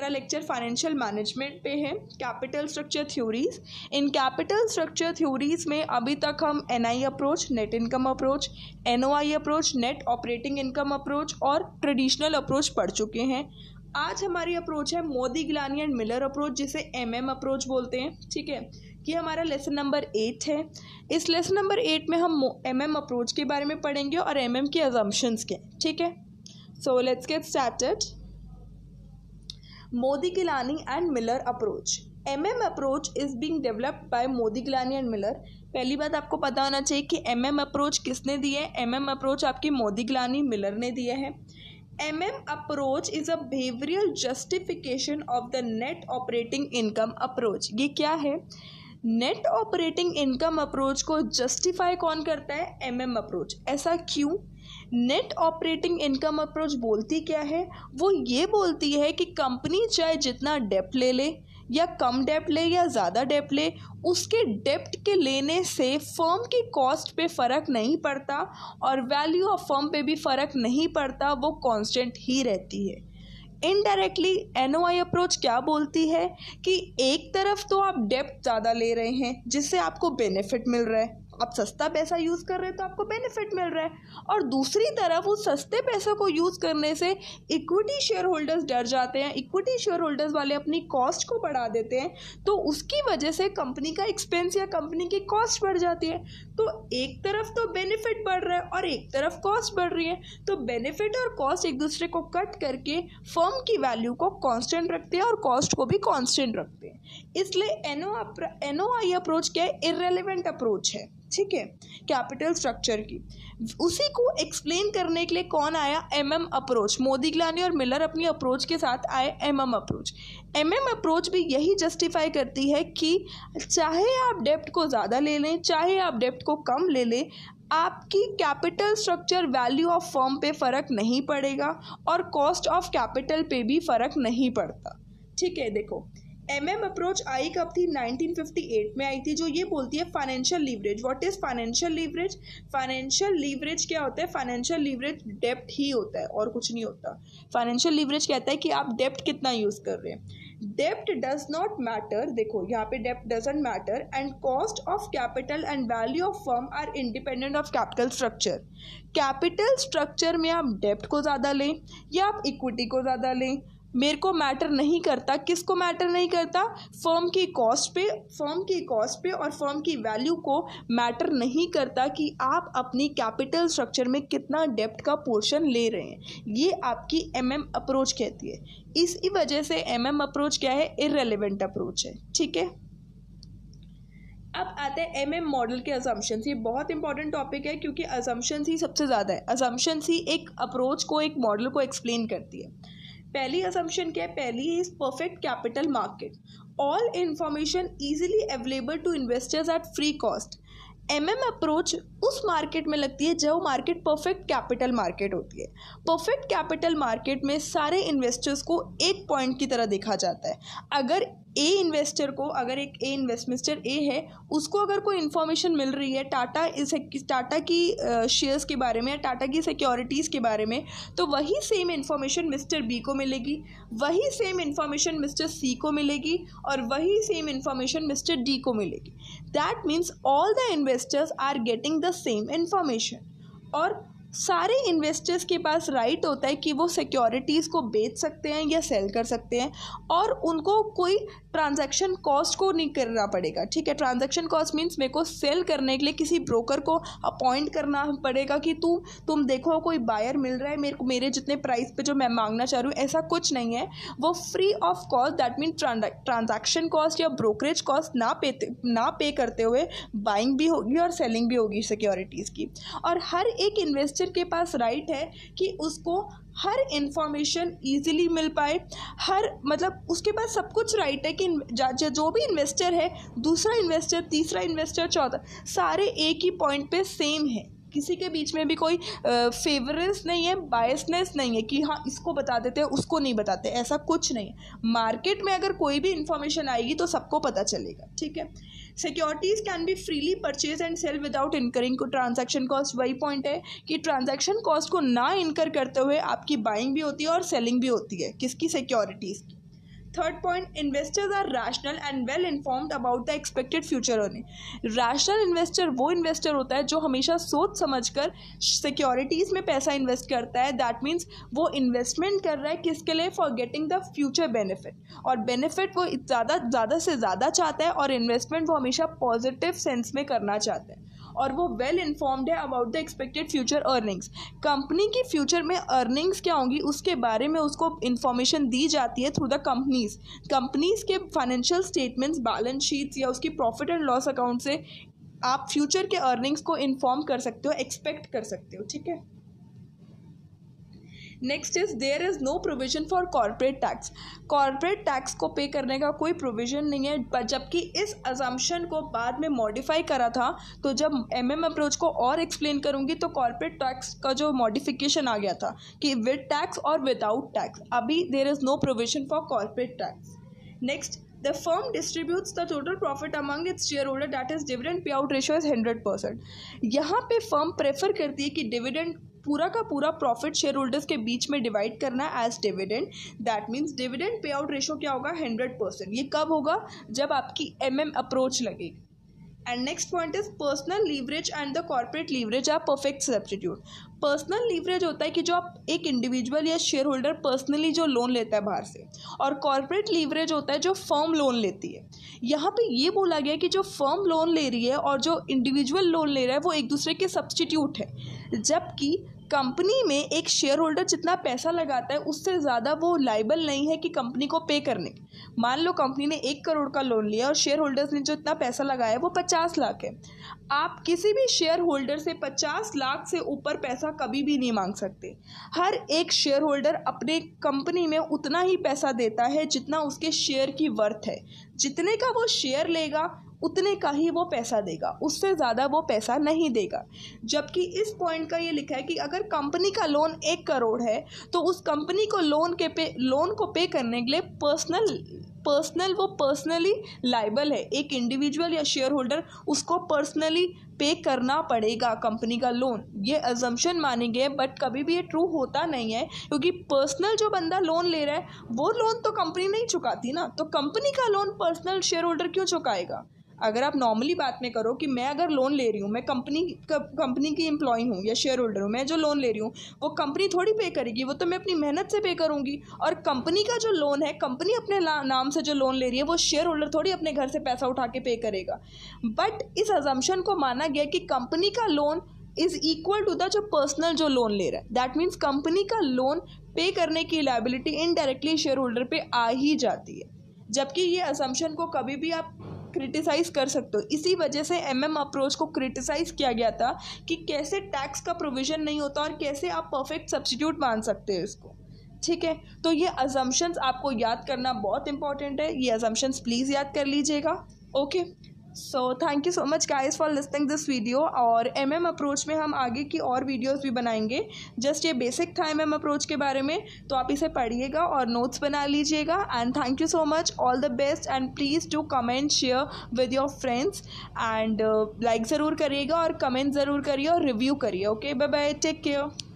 हमारा lecture financial management पे है, कैपिटल स्ट्रक्चर थ्योरीज। इन कैपिटल स्ट्रक्चर थ्योरीज में अभी तक हम NI approach, net income approach, NOI approach, net operating income approach और ट्रेडिशनल अप्रोच पढ़ चुके हैं। आज हमारी अप्रोच है Modigliani and Miller approach, जिसे एमएम अप्रोच बोलते हैं। ठीक है, ये हमारा लेसन नंबर 8 है। इस लेसन नंबर 8 में हम एमएम अप्रोच के बारे में पढ़ेंगे और एमएम की अजम्पशंस के। ठीक है, so let's get started. Modigliani and Miller approach. MM approach is being developed by Modigliani and Miller. पहली बात आपको पता होना चाहिए कि एमएम अप्रोच किसने दी है। एमएम अप्रोच आपकी मोदी गिलानी मिलर ने दिया है। MM approach is a behavioral justification of the net operating income approach। ये क्या है? नेट ऑपरेटिंग इनकम अप्रोच को जस्टिफाई कौन करता है? MM approach. ऐसा क्यों? नेट ऑपरेटिंग इनकम अप्रोच बोलती क्या है? वो ये बोलती है कि कंपनी चाहे जितना डेप्ट ले ले या कम डेप्ट ले या ज़्यादा डेप्ट ले, उसके डेप्ट के लेने से फर्म की कॉस्ट पे फ़र्क नहीं पड़ता और वैल्यू ऑफ फर्म पे भी फ़र्क नहीं पड़ता, वो कांस्टेंट ही रहती है। इनडायरेक्टली एनओआई अप्रोच क्या बोलती है कि एक तरफ तो आप डेप्ट ज़्यादा ले रहे हैं जिससे आपको बेनिफिट मिल रहा है, आप सस्ता पैसा यूज़ कर रहे हैं तो आपको बेनिफिट मिल रहा है, और दूसरी तरफ उस सस्ते पैसे को यूज़ करने से इक्विटी शेयर होल्डर्स डर जाते हैं, इक्विटी शेयर होल्डर्स वाले अपनी कॉस्ट को बढ़ा देते हैं, तो उसकी वजह से कंपनी का एक्सपेंस या कंपनी की कॉस्ट बढ़ जाती है। तो एक तरफ तो बेनिफिट बढ़ रहा है और एक तरफ कॉस्ट बढ़ रही है, तो बेनिफिट और कॉस्ट एक दूसरे को कट करके फर्म की वैल्यू को कांस्टेंट रखते हैं और कॉस्ट को भी कांस्टेंट रखते हैं। इसलिए एनओआई अप्रोच क्या है? इररेलेवेंट अप्रोच है। ठीक है, कैपिटल स्ट्रक्चर की। उसी को एक्सप्लेन करने के लिए कौन आया? MM approach. मोदी गिलानी और मिलर अपनी अप्रोच के साथ आए एमएम अप्रोच। एमएम अप्रोच भी यही जस्टिफाई करती है कि चाहे आप डेप्ट को ज़्यादा ले लें, चाहे आप डेप्ट को कम ले लें, आपकी capital structure value of firm पे फ़र्क नहीं पड़ेगा और कॉस्ट ऑफ कैपिटल पे भी फ़र्क नहीं पड़ता। ठीक है, देखो एमएम अप्रोच आई कब थी? 1958 में आई थी, जो ये बोलती है financial leverage. What is financial leverage? Financial leverage क्या होता है? फाइनेंशियल लीवरेज डेप्ट ही होता है और कुछ नहीं होता। फाइनेंशियल लीवरेज कहता है कि आप डेप्ट कितना यूज कर रहे हैं। डेप्ट डज नॉट मैटर, देखो यहाँ पे डेप्ट doesn't matter, and cost of capital and value of firm are independent of capital structure. Capital structure में आप डेप्ट को ज़्यादा लें या आप इक्विटी को ज़्यादा लें, मेरे को मैटर नहीं करता। किसको मैटर नहीं करता? फर्म की कॉस्ट पे और फर्म की वैल्यू को मैटर नहीं करता कि आप अपनी कैपिटल स्ट्रक्चर में कितना डेप्ट का पोर्शन ले रहे हैं। ये आपकी एमएम अप्रोच कहती है। इसी वजह से एमएम अप्रोच क्या है? इररेलेवेंट अप्रोच है। ठीक है, अब आते हैं एमएम मॉडल के अजम्पशंस। ये बहुत इंपॉर्टेंट टॉपिक है क्योंकि अजम्पशंस ही सबसे ज़्यादा है। अजम्पशंस ही एक अप्रोच को, एक मॉडल को एक्सप्लेन करती है। पहली असम्पशन क्या है? पहली is perfect capital market. All information easily available to investors at free cost. MM approach उस मार्केट में लगती है जो मार्केट परफेक्ट कैपिटल मार्केट होती है। परफेक्ट कैपिटल मार्केट में सारे इन्वेस्टर्स को एक पॉइंट की तरह देखा जाता है। अगर ए इन्वेस्टर को, अगर एक ए इन्वेस्टर ए है, उसको अगर कोई इन्फॉर्मेशन मिल रही है टाटा की शेयर्स के बारे में या टाटा की सिक्योरिटीज़ के बारे में, तो वही सेम इन्फॉर्मेशन मिस्टर बी को मिलेगी, वही सेम इन्फॉर्मेशन मिस्टर सी को मिलेगी और वही सेम इन्फॉर्मेशन मिस्टर डी को मिलेगी। That means all the investors are getting the same information, और सारे इन्वेस्टर्स के पास राइट होता है कि वो सिक्योरिटीज़ को बेच सकते हैं या सेल कर सकते हैं, और उनको कोई ट्रांजैक्शन कॉस्ट को नहीं करना पड़ेगा। ठीक है, ट्रांजैक्शन कॉस्ट मीन्स मेरे को सेल करने के लिए किसी ब्रोकर को अपॉइंट करना पड़ेगा कि तुम देखो कोई बायर मिल रहा है मेरे जितने प्राइस पे जो मैं मांगना चाह रही हूँ, ऐसा कुछ नहीं है। वो free of cost, that mean transaction cost या ब्रोकरेज कॉस्ट ना पे करते हुए बाइंग भी होगी और सेलिंग भी होगी सिक्योरिटीज़ की। और हर एक इन्वेस्टर के पास राइट है कि उसको हर इंफॉर्मेशन इजीली मिल पाए, मतलब उसके पास सब कुछ राइट है कि जो भी इन्वेस्टर है, दूसरा इन्वेस्टर, तीसरा इन्वेस्टर, चौथा, सारे एक ही पॉइंट पे सेम है। किसी के बीच में भी कोई फेवरेंस नहीं है, बायसनेस नहीं है कि हाँ इसको बता देते हैं उसको नहीं बताते, ऐसा कुछ नहीं है। मार्केट में अगर कोई भी इंफॉर्मेशन आएगी तो सबको पता चलेगा। ठीक है, securities can be freely purchase and sell without incurring को ट्रांजैक्शन कॉस्ट। वही पॉइंट है कि ट्रांजैक्शन कॉस्ट को ना इनकर करते हुए आपकी बाइंग भी होती है और सेलिंग भी होती है। किसकी? सिक्योरिटीज़ की। Third point, investors are rational and well informed about the expected future earning. Rational investor वो इन्वेस्टर होता है जो हमेशा सोच समझकर सिक्योरिटीज़ में पैसा इन्वेस्ट करता है। दैट मीन्स वो इन्वेस्टमेंट कर रहा है किसके लिए, for getting the future benefit, और बेनिफिट वो ज़्यादा से ज़्यादा चाहता है, और इन्वेस्टमेंट वो हमेशा पॉजिटिव सेंस में करना चाहता है, और वो वेल इन्फॉर्म्ड है about the expected future earnings. Company की फ्यूचर में अर्निंग्स क्या होंगी उसके बारे में उसको इन्फॉर्मेशन दी जाती है थ्रू द कंपनीज के फाइनेंशियल स्टेटमेंट्स, बैलेंस शीट्स या उसकी प्रॉफिट एंड लॉस अकाउंट से आप फ्यूचर के अर्निंग्स को इन्फॉर्म कर सकते हो, एक्सपेक्ट कर सकते हो। ठीक है, next is there is no provision for corporate tax. Corporate tax को पे करने का कोई प्रोविजन नहीं है, पर जबकि इस अजम्पशन को बाद में मॉडिफाई करा था, तो जब अप्रोच को और एक्सप्लेन करूंगी तो कॉर्पोरेट टैक्स का जो मॉडिफिकेशन आ गया था कि विद टैक्स और विदाउट टैक्स। अभी there is no provision for corporate tax. Next, the firm distributes the total profit among its shareholder, that is dividend payout ratio is 100%। यहाँ पे फर्म प्रेफर करती है कि डिविडेंड पूरा का पूरा प्रॉफिट शेयर होल्डर्स के बीच में डिवाइड करना है as dividend. That means dividend payout ratio क्या होगा, 100%। ये कब होगा, जब आपकी अप्रोच लगेगी। And next point is personal leverage and the corporate leverage are perfect substitute. Personal leverage होता है कि जो आप एक इंडिविजुअल या शेयर होल्डर पर्सनली जो लोन लेता है बाहर से, और कॉर्पोरेट लीवरेज होता है जो फर्म लोन लेती है। यहाँ पे ये बोला गया कि जो फर्म लोन ले रही है और जो इंडिविजुअल लोन ले रहा है वो एक दूसरे के सब्स्टिट्यूट है, जबकि कंपनी में एक शेयर होल्डर जितना पैसा लगाता है उससे ज़्यादा वो लाइबल नहीं है कि कंपनी को पे करने। मान लो कंपनी ने 1 करोड़ का लोन लिया और शेयर होल्डर्स ने जो इतना पैसा लगाया वो 50 लाख है। आप किसी भी शेयर होल्डर से 50 लाख से ऊपर पैसा कभी भी नहीं मांग सकते। हर एक शेयर होल्डर अपने कंपनी में उतना ही पैसा देता है जितना उसके शेयर की वर्थ है। जितने का वो शेयर लेगा उतने का ही वो पैसा देगा, उससे ज़्यादा वो पैसा नहीं देगा। जबकि इस पॉइंट का ये लिखा है कि अगर कंपनी का लोन 1 करोड़ है तो उस कंपनी को लोन को पे करने के लिए वो पर्सनली लाइबल है। एक इंडिविजुअल या शेयर होल्डर उसको पर्सनली पे करना पड़ेगा कंपनी का लोन। ये अजम्पशन मानी गई है, बट कभी भी ये ट्रू होता नहीं है, क्योंकि पर्सनल जो बंदा लोन ले रहा है वो लोन तो कंपनी नहीं चुकाती ना, तो कंपनी का लोन पर्सनल शेयर होल्डर क्यों चुकाएगा। अगर आप नॉर्मली बात में करो कि मैं अगर लोन ले रही हूँ, मैं कंपनी की एम्प्लॉय हूँ या शेयर होल्डर हूँ, मैं जो लोन ले रही हूँ वो कंपनी थोड़ी पे करेगी, वो तो मैं अपनी मेहनत से पे करूँगी। और कंपनी का जो लोन है, कंपनी अपने नाम से जो लोन ले रही है, वो शेयर होल्डर थोड़ी अपने घर से पैसा उठा के पे करेगा। बट इस अजम्पशन को माना गया कि कंपनी का loan is equal to the जो पर्सनल जो लोन ले रहा है। दैट मीन्स कंपनी का लोन पे करने की लायबिलिटी इनडायरेक्टली शेयर होल्डर पे आ ही जाती है, जबकि ये अजम्पशन को कभी भी आप क्रिटिसाइज़ कर सकते हो। इसी वजह से अप्रोच को क्रिटिसाइज़ किया गया था कि कैसे टैक्स का प्रोविज़न नहीं होता और कैसे आप परफेक्ट सब्स्टिट्यूट मान सकते हो इसको। ठीक है, तो ये अजम्पशंस आपको याद करना बहुत इंपॉर्टेंट है। ये अजम्पशंस प्लीज़ याद कर लीजिएगा। Okay, so thank you so much guys for listening this video. और अप्रोच में हम आगे की और वीडियोस भी बनाएंगे। जस्ट ये बेसिक था अप्रोच के बारे में, तो आप इसे पढ़िएगा और नोट्स बना लीजिएगा। And thank you so much, all the best, and please do comment, share with your friends, and like ज़रूर करिएगा और कमेंट ज़रूर करिए और रिव्यू करिए। Okay, bye bye, take care.